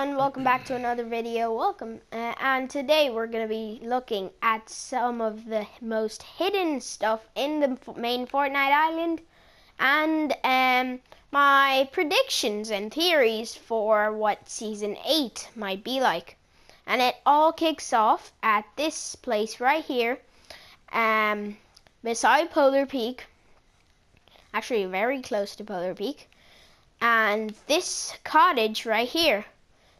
everyone, welcome back to another video. Welcome, and today we're going to be looking at some of the most hidden stuff in the main Fortnite island, and my predictions and theories for what Season 8 might be like. And it all kicks off at this place right here, beside Polar Peak, actually very close to Polar Peak. And this cottage right here.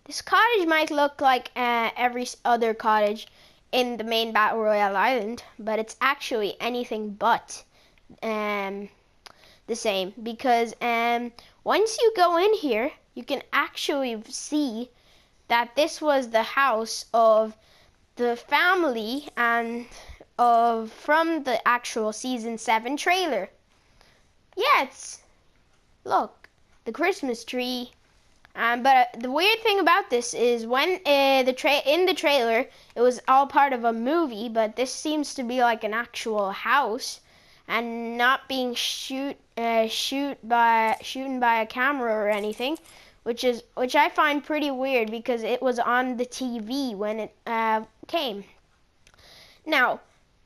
This cottage might look like every other cottage in the main Battle Royale island, but it's actually anything but the same, because once you go in here, you can actually see that this was the house of the family and from the actual Season 7 trailer. Yeah, look. The Christmas tree, but the weird thing about this is when in the trailer it was all part of a movie, but this seems to be like an actual house and not being shooten by a camera or anything, which I find pretty weird because it was on the TV when it came. Now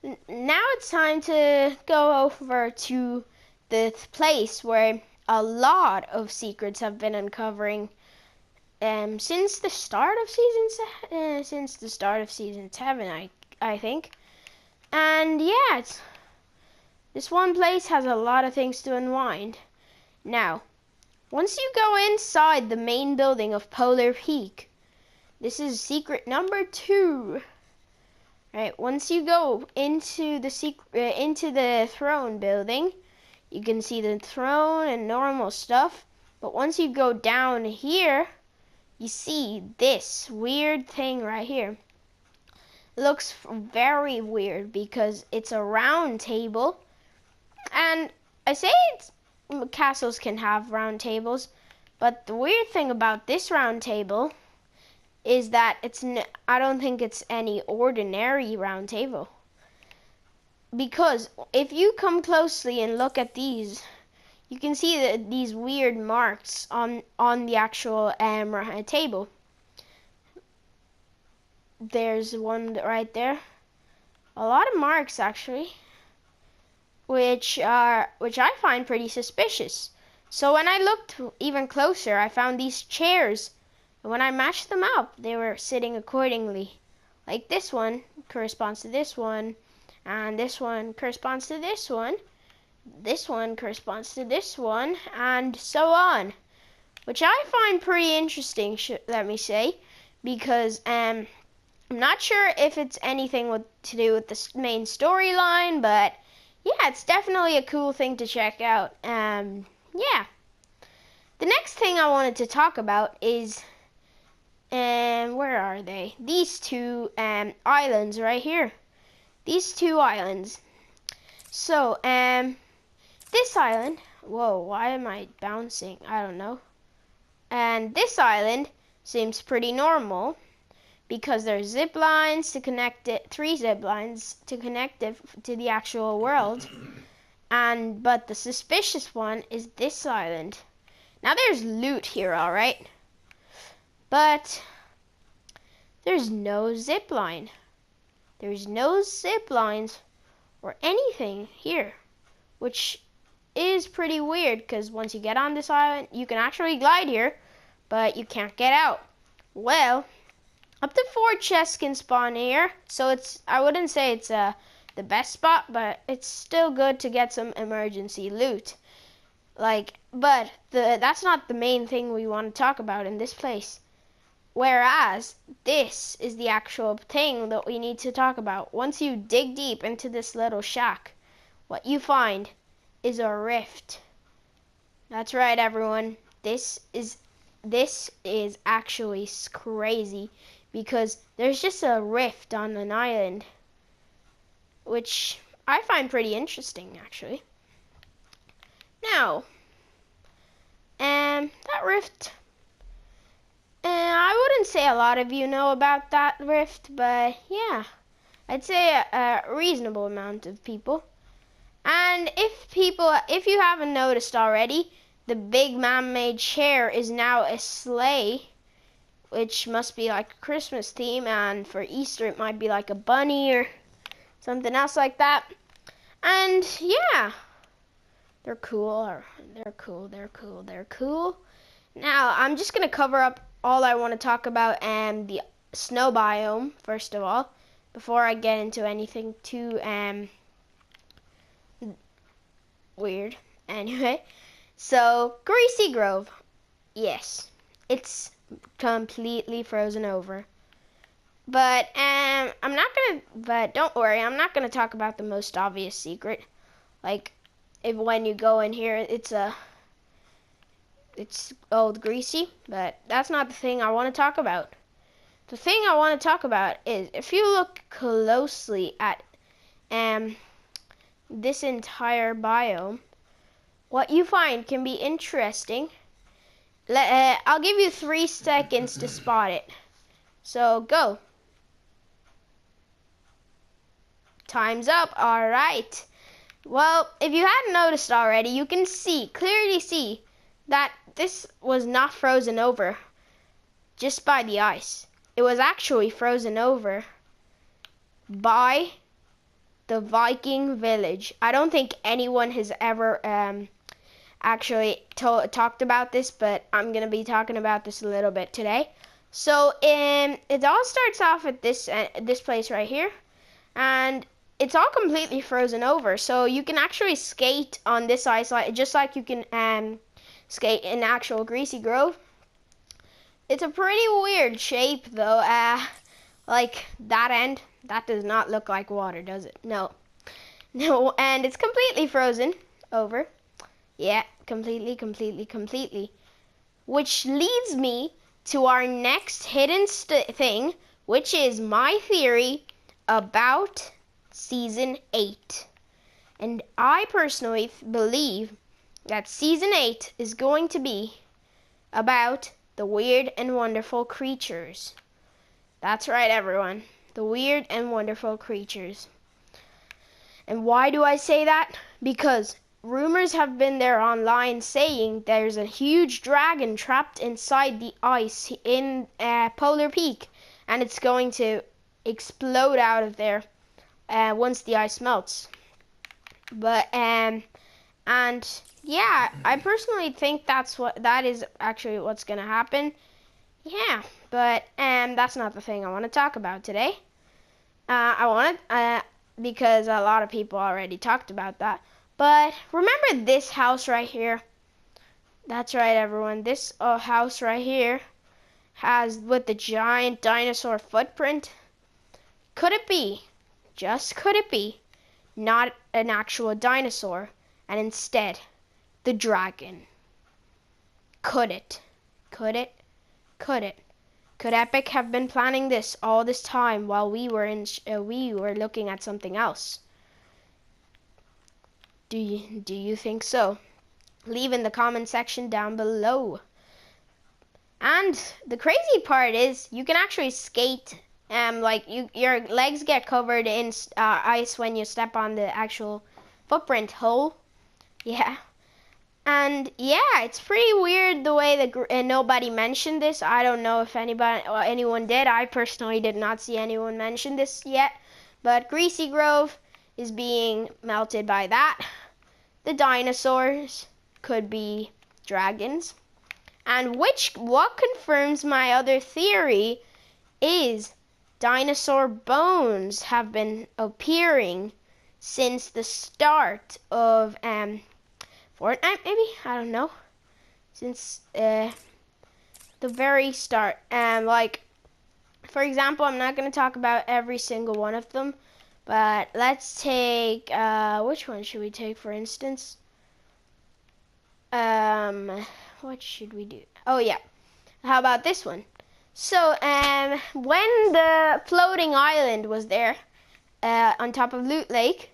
it's time to go over to the place where a lot of secrets have been uncovering since the start of season 7, I think. And yeah, this one place has a lot of things to unwind. Now, once you go inside the main building of Polar Peak, this is secret number 2. Right, once you go into the throne building, you can see the throne and normal stuff, but once you go down here, you see this weird thing right here. It looks very weird because it's a round table, and I say castles can have round tables, but the weird thing about this round table is that I don't think it's any ordinary round table. Because if you come closely and look at these, you can see these weird marks on the actual table. There's one right there. A lot of marks actually, which I find pretty suspicious. So when I looked even closer, I found these chairs, and when I matched them up, they were sitting accordingly. Like this one corresponds to this one. And this one corresponds to this one corresponds to this one, and so on. Which I find pretty interesting, let me say, because I'm not sure if it's anything to do with the main storyline, but yeah, it's definitely a cool thing to check out. Yeah. The next thing I wanted to talk about is, where are they? These two islands right here. These two islands. So, this island, whoa, why am I bouncing? I don't know. And this island seems pretty normal because there's zip lines to connect it, 3 zip lines to connect it to the actual world. But the suspicious one is this island. Now there's loot here, all right, but there's no zip line. There's no zip lines or anything here, which is pretty weird because once you get on this island, you can actually glide here, but you can't get out. Well, up to 4 chests can spawn here, so I wouldn't say it's the best spot, but it's still good to get some emergency loot. But that's not the main thing we want to talk about in this place. Whereas this is the actual thing that we need to talk about. Once you dig deep into this little shack, what you find is a rift. That's right, everyone. This is actually crazy because there's just a rift on an island, which I find pretty interesting actually. Now, that rift, I wouldn't say a lot of you know about that rift, but yeah, I'd say a reasonable amount of people. And if you haven't noticed already, the big man-made chair is now a sleigh which must be like a Christmas theme, and for Easter it might be like a bunny or something else like that. And yeah, they're cool. They're cool. They're cool. They're cool. Now I'm just gonna cover up all I want to talk about and the snow biome first of all, before I get into anything too weird. Anyway, so Greasy Grove, yes, it's completely frozen over. But but don't worry, I'm not gonna talk about the most obvious secret. Like, if when you go in here, it's old Greasy, but that's not the thing I want to talk about. The thing I want to talk about is, if you look closely at this entire biome, what you find can be interesting. I'll give you 3 seconds to spot it. So go. Time's up. All right. Well, if you hadn't noticed already, you can clearly see that this was not frozen over just by the ice. It was actually frozen over by the Viking village. I don't think anyone has ever actually talked about this, but I'm going to be talking about this a little bit today. So it all starts off at this place right here, and it's all completely frozen over. So you can actually skate on this ice, just like you can skate in actual Greasy Grove. It's a pretty weird shape though. Like that end, that does not look like water, does it? No. No, and it's completely frozen over. Yeah, completely. Which leads me to our next hidden thing, which is my theory about Season 8. And I personally believe that Season 8 is going to be about the weird and wonderful creatures. That's right, everyone. The weird and wonderful creatures. And why do I say that? Because rumors have been there online saying there's a huge dragon trapped inside the ice in Polar Peak, and it's going to explode out of there once the ice melts. But and yeah, I personally think that is actually what's gonna happen. Yeah, but that's not the thing I want to talk about today. Because a lot of people already talked about that. But remember this house right here? That's right, everyone. This house right here with the giant dinosaur footprint. Could it be, just could it be, not an actual dinosaur, and instead the dragon? Could it? Could it? Could it? Could Epic have been planning this all this time while we were looking at something else? Do you think so? Leave in the comment section down below. And the crazy part is, you can actually skate. Your legs get covered in ice when you step on the actual footprint hole. Yeah. And yeah, it's pretty weird the way that nobody mentioned this. I don't know if anyone did. I personally did not see anyone mention this yet. But Greasy Grove is being melted by that. The dinosaurs could be dragons. And what confirms my other theory is dinosaur bones have been appearing since the start of Fortnite, maybe? I don't know. Since the very start. For example, I'm not going to talk about every single one of them, but let's take, which one should we take, for instance? What should we do? Oh, yeah. How about this one? So, when the floating island was there, on top of Loot Lake,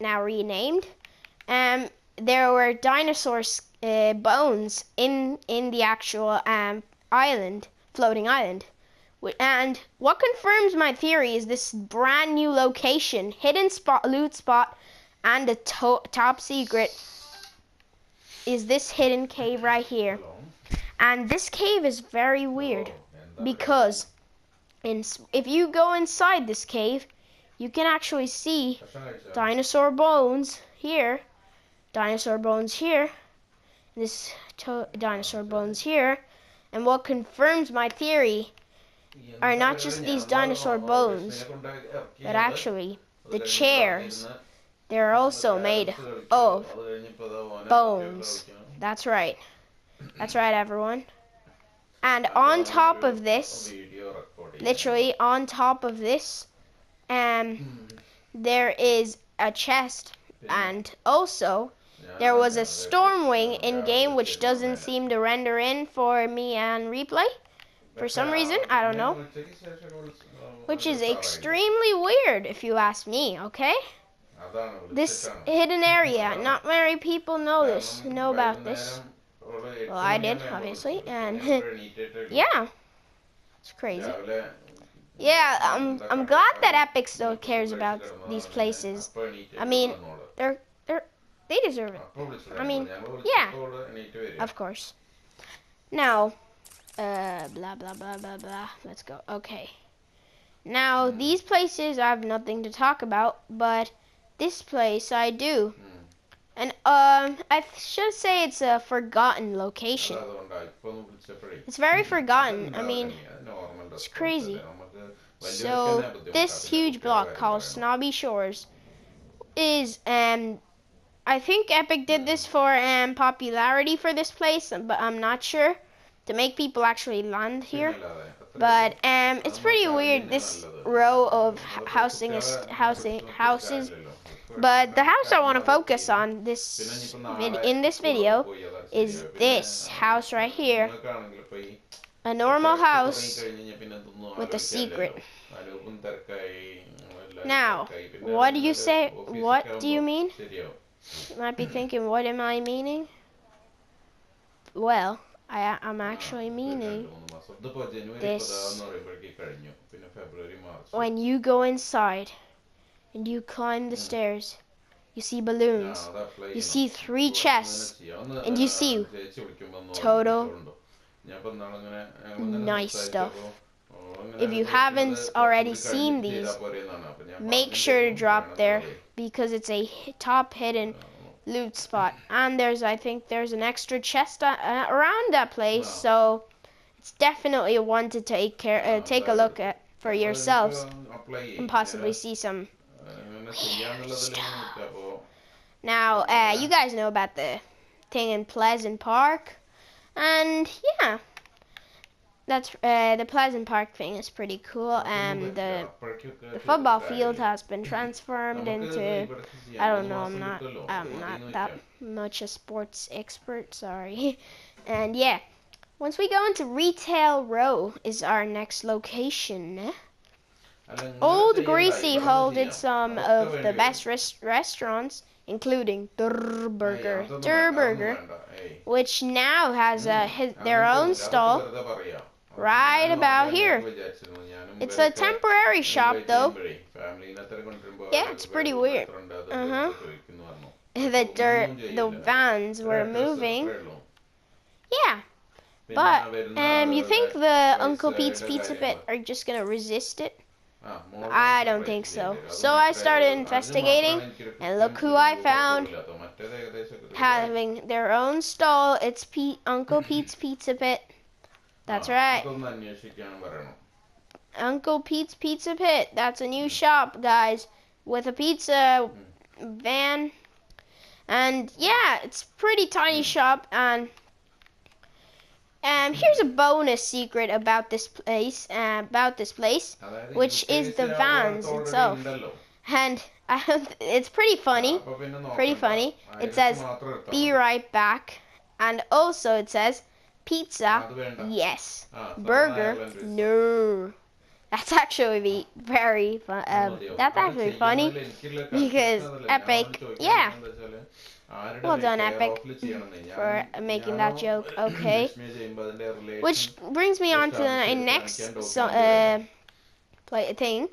now renamed, there were dinosaur bones in the actual floating island. And what confirms my theory is this brand new location, hidden loot spot, and the top secret is this hidden cave right here. And this cave is very weird because if you go inside this cave, you can actually see dinosaur bones here, dinosaur bones here, dinosaur bones here. And what confirms my theory are not just these dinosaur bones, but actually the chairs. They're also made of bones. That's right. That's right, everyone. And on top of this, literally on top of this, there is a chest, and also there was a storm wing in game which doesn't seem to render in for me and replay for some reason. I don't know, which is extremely weird if you ask me. Okay, this hidden area, not many people know about this. Well, I did, obviously, and yeah, it's crazy. Yeah, I'm glad that Epic still cares about these places. I mean, they deserve it. I mean, yeah, of course. Now, blah blah blah blah blah. Let's go. Okay. Now these places I have nothing to talk about, but this place I do. And I should say it's a forgotten location. It's very forgotten. I mean, it's crazy. So this huge block called Snobby Shores is I think Epic did this for popularity for this place, but I'm not sure, to make people actually land here. But it's pretty weird, this row of houses. But the house I want to focus on in this video is this house right here. A normal house with a secret. Now, what do you say? What do you mean? You might be thinking, what am I meaning? Well, I'm actually meaning this. When you go inside and you climb the stairs, you see balloons, you see 3 chests, and you see total nice stuff. If you haven't already seen these, make sure to drop there because it's a top hidden loot spot. And I think there's an extra chest around that place, so it's definitely one to take a look at for yourselves and possibly see some weird stuff. Now, you guys know about the thing in Pleasant Park, and yeah, that's the Pleasant Park thing is pretty cool. And the football field has been transformed into, I don't know, I'm not that much a sports expert, sorry. And yeah, once we go into Retail Row is our next location. Old Greasy holded some of the best restaurants, including Der Burger, which now has their own stall right about here. It's a temporary shop though. Yeah, it's pretty weird. The vans were moving. Yeah. But you think the Uncle Pete's Pizza Pit are just gonna resist it? I don't think so. So I started investigating, and look who I found having their own stall. It's Uncle Pete's Pizza Pit. That's right. Uncle Pete's Pizza Pit. That's a new shop, guys, with a pizza van. And yeah, it's a pretty tiny shop. And here's a bonus secret about this place, which is the vans itself. And it's pretty funny. It says, "Be right back," and also it says, "Pizza, yes. Burger, no." That's actually very that's actually funny because Epic, yeah. Well done, Epic, for making that joke. Okay, which brings me on to the next thing,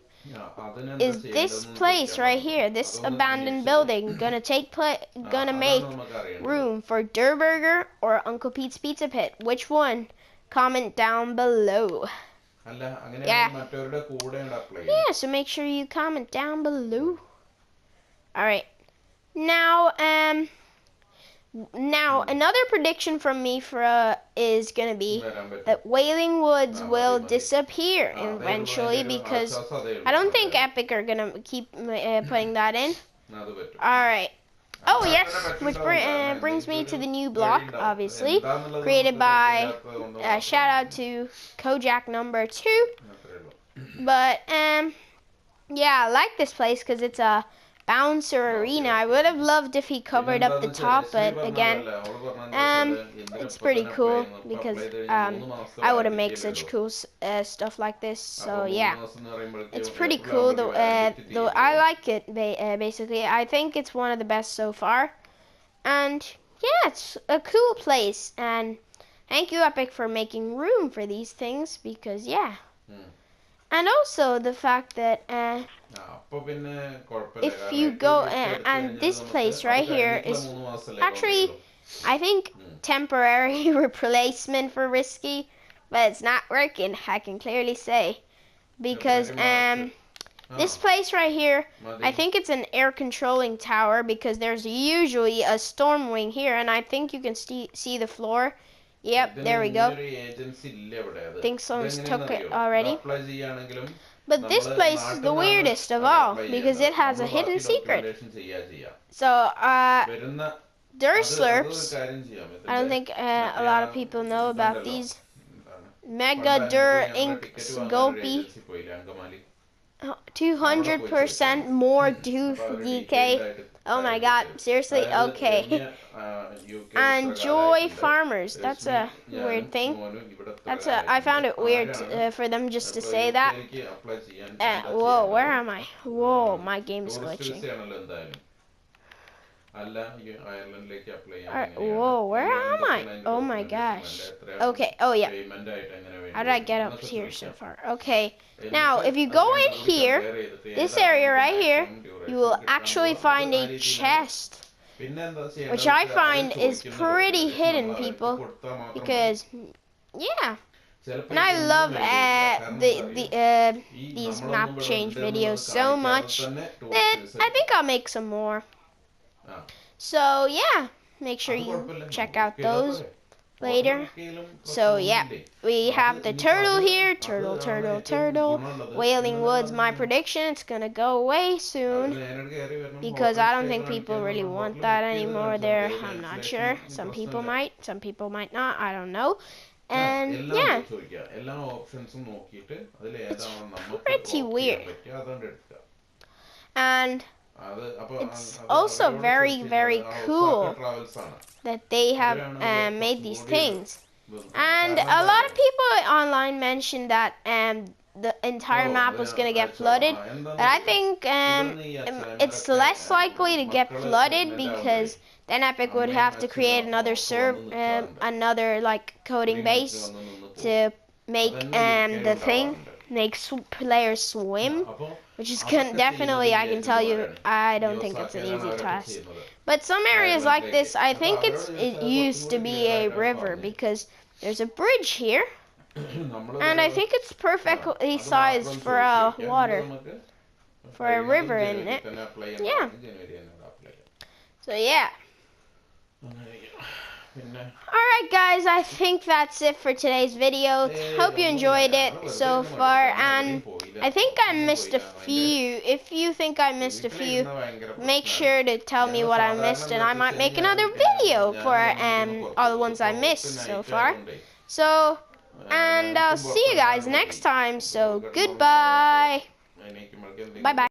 is this place right here, this abandoned building, gonna make room for Durr Burger or Uncle Pete's Pizza Pit? Which one? Comment down below. Yeah, so make sure you comment down below. Alright. Now, another prediction from me is gonna be that Wailing Woods will disappear eventually, because I don't think Epic are gonna keep putting that in. Alright. Oh yes, which brings me to the new block, obviously, created by, shout out to Kojak number 2. But, yeah, I like this place because it's a bouncer arena. I would have loved if he covered up the top, but again, it's pretty cool because I would have made such cool stuff like this. So yeah, it's pretty cool. Though I like it. Basically, I think it's one of the best so far. And yeah, it's a cool place. And thank you, Epic, for making room for these things, because yeah. And also the fact that if you go and this place right here is actually, I think, temporary replacement for Risky, but it's not working, I can clearly say, because this place right here, I think it's an air controlling tower, because there's usually a storm wing here, and I think you can see the floor. Yep, there we go. I think someone's took it already. But this place is the weirdest of all, because it has a hidden secret. So, Durr Slurps, I don't think a lot of people know about these. Mega Durr Ink Gulpy, 200% more DK. Oh my god, seriously? Okay. And Joy Farmers, that's a weird thing. I found it weird for them just to say that. Whoa, where am I? Whoa, my game's glitching. Whoa, where am I? Oh my gosh. Okay, oh yeah. How did I get up here so far? Okay, now if you go in here, this area right here, you will actually find a chest, which I find is pretty hidden, people, because yeah. And I love these map change videos so much that I think I'll make some more. So yeah, make sure you check out those later. So yeah, we have the turtle here. Turtle. Wailing Woods, my prediction, it's gonna go away soon, because I don't think people really want that anymore there. I'm not sure. Some people might not. I don't know. And yeah, it's pretty weird. And it's also very, very cool that they have made these things. And a lot of people online mentioned that the entire map was going to get flooded. But I think it's less likely to get flooded, because then Epic would have to create another another like coding base to make the thing, make players swim, which is definitely, I can tell you, I don't think it's an easy task. But some areas like this, I think it used to be a river, because there's a bridge here, and I think it's perfectly sized for water, for a river in it. Yeah. So yeah. Alright guys, I think that's it for today's video. Hope you enjoyed it so far, and I think I missed a few. If you think I missed a few, make sure to tell me what I missed, and I might make another video for all the ones I missed so far. So, and I'll see you guys next time, so goodbye. Bye bye.